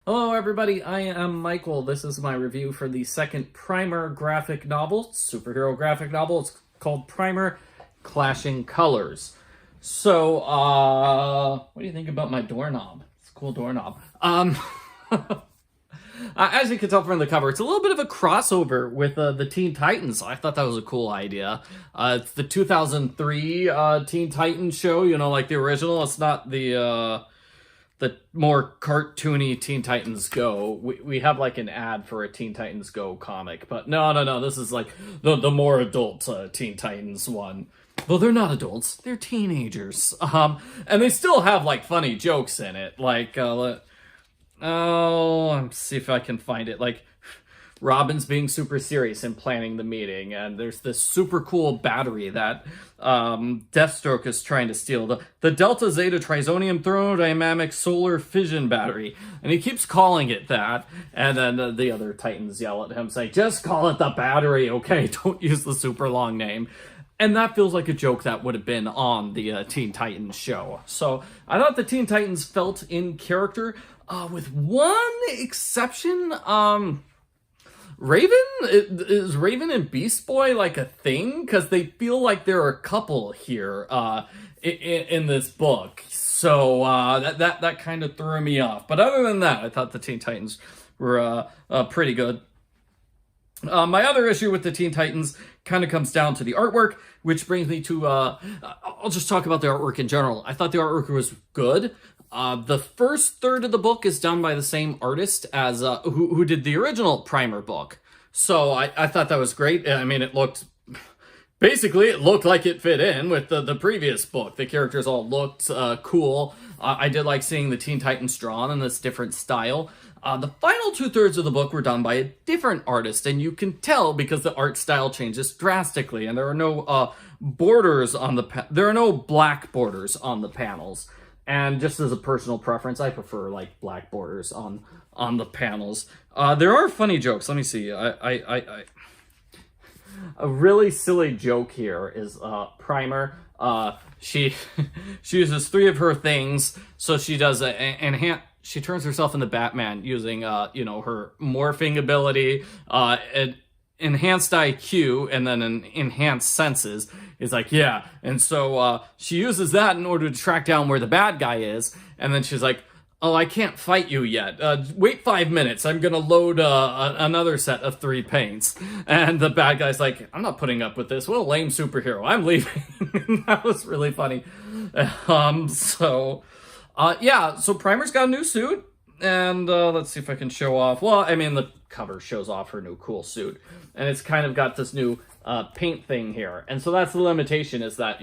Hello everybody, I am Michael. This is my review for the second Primer graphic novel, superhero graphic novel. It's called Primer Clashing Colors. So, what do you think about my doorknob? It's a cool doorknob. As you can tell from the cover, it's a little bit of a crossover with the Teen Titans. I thought that was a cool idea. It's the 2003 Teen Titans show, you know, like the original. It's not the more cartoony Teen Titans Go. We have like an ad for a Teen Titans Go comic, but no. This is like the more adult Teen Titans one. Well, they're not adults; they're teenagers. And they still have like funny jokes in it. Like, let's see if I can find it. Like, Robin's being super serious and planning the meeting, and there's this super cool battery that Deathstroke is trying to steal. The Delta Zeta Trisonium Thermodynamic Solar Fission Battery. And he keeps calling it that, and then the other Titans yell at him, saying, just call it the battery, okay? Don't use the super long name. And that feels like a joke that would have been on the Teen Titans show. So I thought the Teen Titans felt in character, with one exception. Is Raven and Beast Boy like a thing? Because they feel like they're a couple here in this book. So that kind of threw me off. But other than that, I thought the Teen Titans were pretty good. My other issue with the Teen Titans kind of comes down to the artwork, which brings me to, I'll just talk about the artwork in general. I thought the artwork was good. The first third of the book is done by the same artist as who did the original Primer book. So I thought that was great. I mean, it looked like it fit in with the previous book. The characters all looked cool. I did like seeing the Teen Titans drawn in this different style. The final 2/3 of the book were done by a different artist, and you can tell because the art style changes drastically, and there are no borders on there are no black borders on the panels. And just as a personal preference, I prefer like black borders on the panels. There are funny jokes. Let me see. A really silly joke here is Primer. She uses 3 of her things, so she does she turns herself into Batman using her morphing ability, an enhanced IQ, and then an enhanced senses. Is like, yeah. And so she uses that in order to track down where the bad guy is. And then she's like, oh, I can't fight you yet. Wait 5 minutes. I'm going to load another set of 3 paints. And the bad guy's like, I'm not putting up with this. What a lame superhero. I'm leaving. That was really funny. So Primer's got a new suit. And let's see if I can show off. Well, I mean, the cover shows off her new cool suit. And it's kind of got this new paint thing here. And so that's the limitation, is that,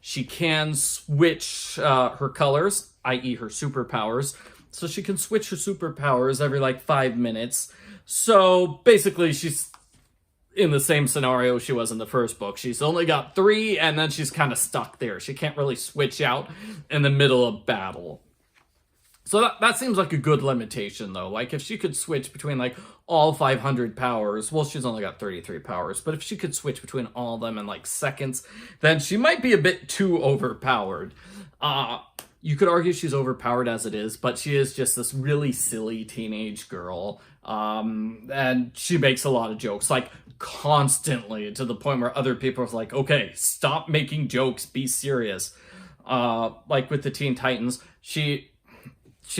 she can switch her colors, i.e. her superpowers. So she can switch her superpowers every like 5 minutes. So basically she's in the same scenario she was in the first book. She's only got 3, and then she's kind of stuck there. She can't really switch out in the middle of battle. So that seems like a good limitation, though. Like, if she could switch between, like, all 500 powers, well, she's only got 33 powers, but if she could switch between all of them in, like, seconds, then she might be a bit too overpowered. You could argue she's overpowered as it is, but she is just this really silly teenage girl, and she makes a lot of jokes, like, constantly, to the point where other people are like, okay, stop making jokes, be serious. Like, with the Teen Titans, she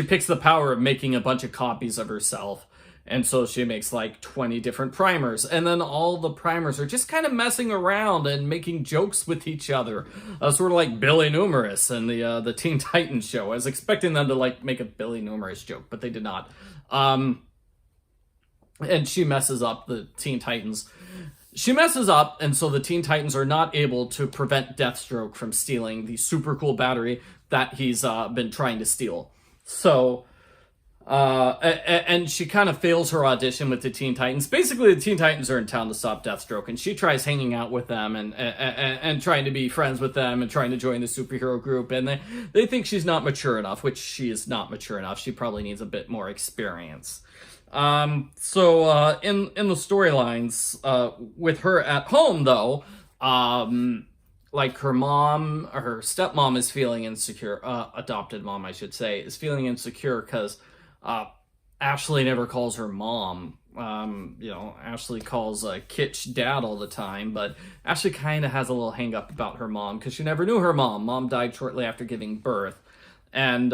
picks the power of making a bunch of copies of herself. And so she makes like 20 different primers. And then all the primers are just kind of messing around and making jokes with each other. Sort of like Billy Numerous in the Teen Titans show. I was expecting them to like make a Billy Numerous joke, but they did not. And she messes up the Teen Titans. She messes up, and so the Teen Titans are not able to prevent Deathstroke from stealing the super cool battery that he's been trying to steal. So, and she kind of fails her audition with the Teen Titans. Basically, the Teen Titans are in town to stop Deathstroke, and she tries hanging out with them and trying to be friends with them and trying to join the superhero group. And they think she's not mature enough, which she is not mature enough. She probably needs a bit more experience. In the storylines, with her at home, though, like her mom, or her stepmom is feeling insecure, adopted mom, I should say, is feeling insecure because Ashley never calls her mom. You know, Ashley calls Kitsch dad all the time, but Ashley kind of has a little hang up about her mom because she never knew her mom. Mom died shortly after giving birth. And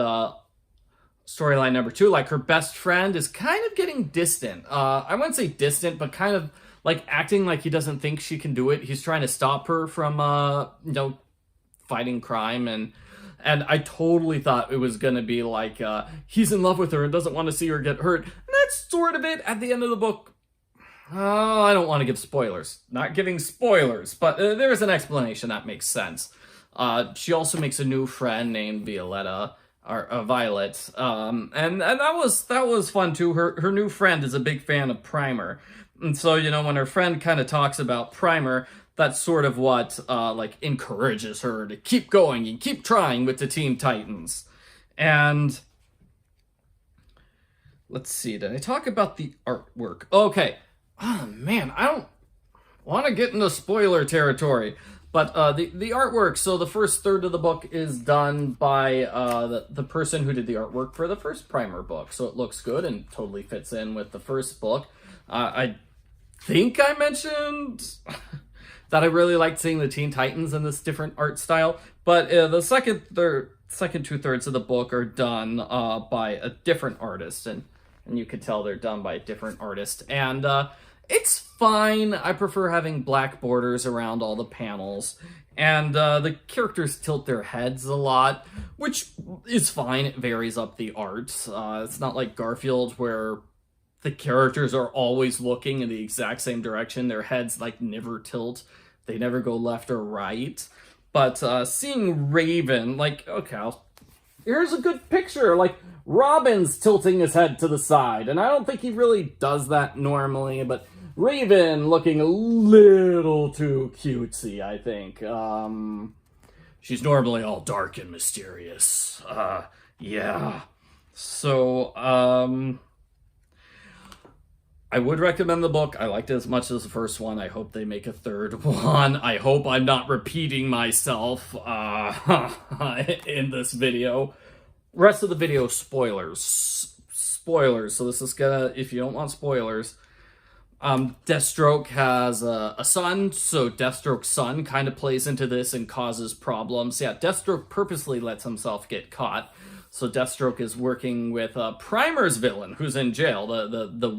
storyline number 2, like her best friend is kind of getting distant. I wouldn't say distant, but kind of like acting like he doesn't think she can do it. He's trying to stop her from, you know, fighting crime, and I totally thought it was going to be like he's in love with her and doesn't want to see her get hurt. And that's sort of it at the end of the book. Oh, I don't want to give spoilers. Not giving spoilers, but there is an explanation that makes sense. She also makes a new friend named Violetta, or Violette, and that was fun too. Her new friend is a big fan of Primer, and so, you know, when her friend kind of talks about Primer, that's sort of what like encourages her to keep going and keep trying with the Teen Titans. And let's see, did I talk about the artwork? Okay. Oh man, I don't want to get into spoiler territory, but the artwork, so the first third of the book is done by the person who did the artwork for the first Primer book, so it looks good and totally fits in with the first book. I think I mentioned that I really liked seeing the Teen Titans in this different art style, but the second 2/3 of the book are done by a different artist, and you can tell they're done by a different artist, and it's fine. I prefer having black borders around all the panels, and the characters tilt their heads a lot, which is fine. It varies up the art. It's not like Garfield, where the characters are always looking in the exact same direction. Their heads like never tilt. They never go left or right. But seeing Raven, like, okay, here's a good picture. Like, Robin's tilting his head to the side, and I don't think he really does that normally, but Raven looking a little too cutesy, I think. She's normally all dark and mysterious. Yeah. So, I would recommend the book. I liked it as much as the first one. I hope they make a third one. I hope I'm not repeating myself in this video. Rest of the video, spoilers. Spoilers. So this is gonna, if you don't want spoilers, Deathstroke has a son, so Deathstroke's son kind of plays into this and causes problems. Yeah, Deathstroke purposely lets himself get caught. So Deathstroke is working with Primer's villain, who's in jail, the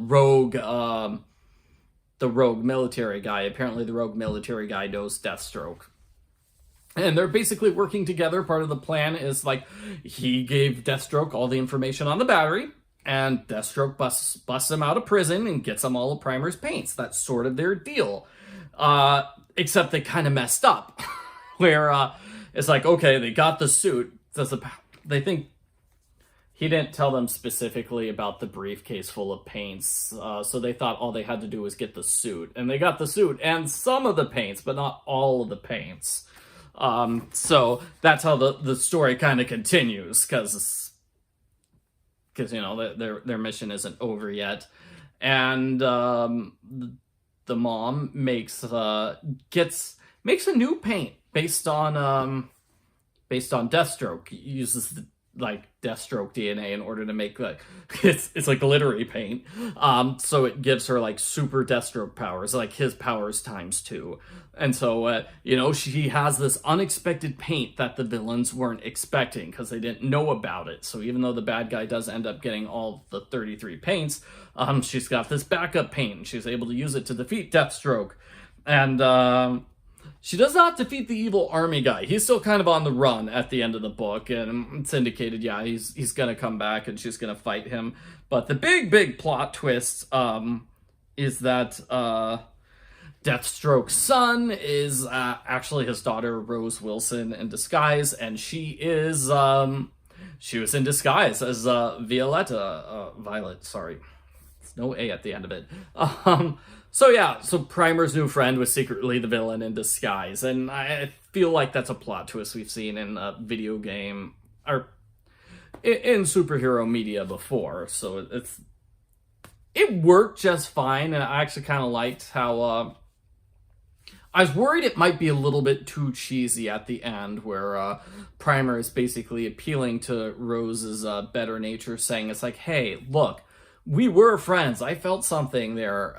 rogue military guy. Apparently the rogue military guy knows Deathstroke. And they're basically working together. Part of the plan is, like, he gave Deathstroke all the information on the battery, and Deathstroke busts him out of prison and gets him all of Primer's paints. That's sort of their deal. Except they kind of messed up. Where it's like, okay, they got the suit. They think he didn't tell them specifically about the briefcase full of paints, so they thought all they had to do was get the suit. And they got the suit and some of the paints, but not all of the paints. So that's how the story kind of continues, because you know, their mission isn't over yet. And the mom makes a new paint based on Deathstroke. Uses the Deathstroke DNA in order to make, like, it's like glittery paint. So it gives her like super Deathstroke powers, like his powers ×2. And so you know, she has this unexpected paint that the villains weren't expecting because they didn't know about it. So even though the bad guy does end up getting all the 33 paints, she's got this backup paint, and she's able to use it to defeat Deathstroke. And she does not defeat the evil army guy. He's still kind of on the run at the end of the book, and it's indicated, yeah, he's gonna come back and she's gonna fight him. But the big plot twist is that Deathstroke's son is actually his daughter, Rose Wilson, in disguise, and she was in disguise as Violet, sorry. There's no A at the end of it. So yeah, so Primer's new friend was secretly the villain in disguise, and I feel like that's a plot twist we've seen in a video game, or in superhero media before, so it worked just fine, and I actually kind of liked how, I was worried it might be a little bit too cheesy at the end, where Primer is basically appealing to Rose's better nature, saying, it's like, hey, look, we were friends. I felt something there.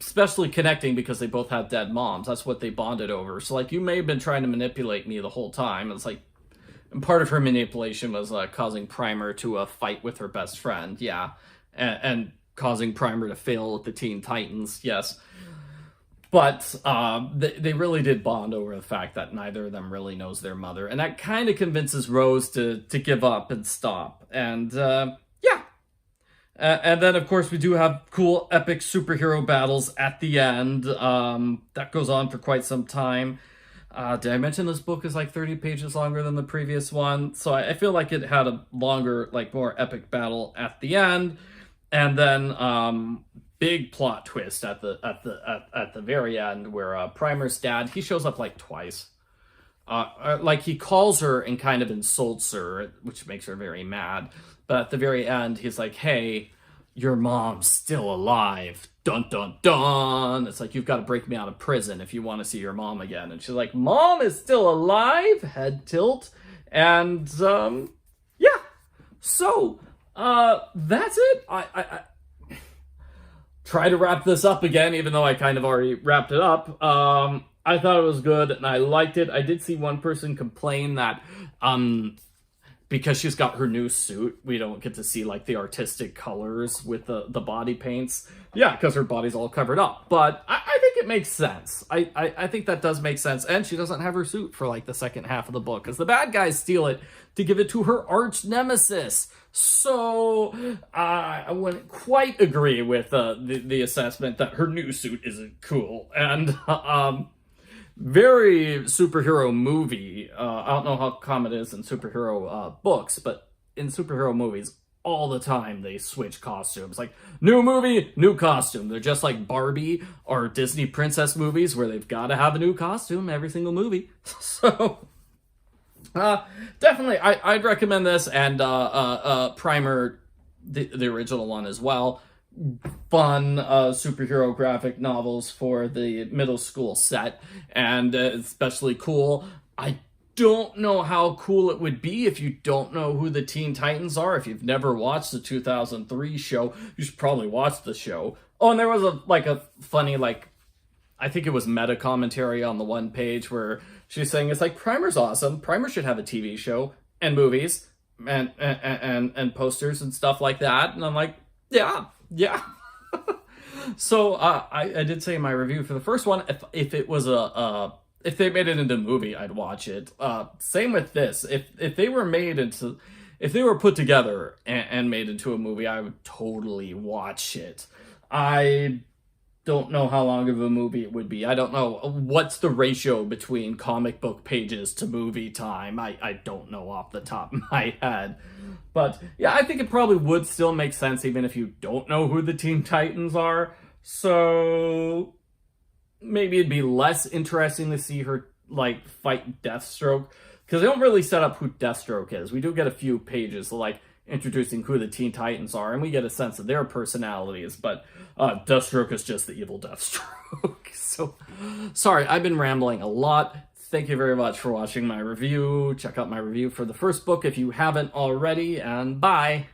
Especially connecting because they both had dead moms. That's what they bonded over. So, like, you may have been trying to manipulate me the whole time. It's like, and part of her manipulation was causing Primer to fight with her best friend. Yeah. And causing Primer to fail at the Teen Titans. Yes. But they really did bond over the fact that neither of them really knows their mother. And that kind of convinces Rose to give up and stop. And, yeah. And then, of course, we do have cool, epic superhero battles at the end. That goes on for quite some time. Did I mention this book is like 30 pages longer than the previous one? So I feel like it had a longer, like, more epic battle at the end. And then, big plot twist at the very end where Primer's dad, he shows up like twice. Like, he calls her and kind of insults her, which makes her very mad. But at the very end, he's like, hey, your mom's still alive. Dun, dun, dun. It's like, you've got to break me out of prison if you want to see your mom again. And she's like, Mom is still alive? Head tilt. And, yeah. So, that's it. I try to wrap this up again, even though I kind of already wrapped it up. I thought it was good, and I liked it. I did see one person complain that, because she's got her new suit, we don't get to see, like, the artistic colors with the body paints. Yeah, because her body's all covered up. But I think it makes sense. I think that does make sense. And she doesn't have her suit for, like, the second half of the book, because the bad guys steal it to give it to her arch nemesis. So, I wouldn't quite agree with the assessment that her new suit isn't cool. And, very superhero movie. I don't know how common it is in superhero books, but in superhero movies, all the time they switch costumes. Like, new movie, new costume. They're just like Barbie or Disney princess movies where they've got to have a new costume every single movie. So, definitely, I'd recommend this, and Primer, the original one as well. Fun superhero graphic novels for the middle school set, and especially cool. I don't know how cool it would be if you don't know who the Teen Titans are. If you've never watched the 2003 show, you should probably watch the show. Oh, and there was a funny, like, I think it was meta commentary on the one page where she's saying, it's like, Primer's awesome. Primer should have a TV show and movies and posters and stuff like that. And I'm like, yeah. So I did say in my review for the first one, if it was if they made it into a movie, I'd watch it. Same with this. If they were put together and made into a movie, I would totally watch it. I don't know how long of a movie it would be. I don't know what's the ratio between comic book pages to movie time. I don't know off the top of my head. But yeah, I think it probably would still make sense even if you don't know who the Teen Titans are. So maybe it'd be less interesting to see her, like, fight Deathstroke, because they don't really set up who Deathstroke is. We do get a few pages like introducing who the Teen Titans are, and we get a sense of their personalities, but Deathstroke is just the evil Deathstroke. So, sorry, I've been rambling a lot. Thank you very much for watching my review. Check out my review for the first book if you haven't already, and bye!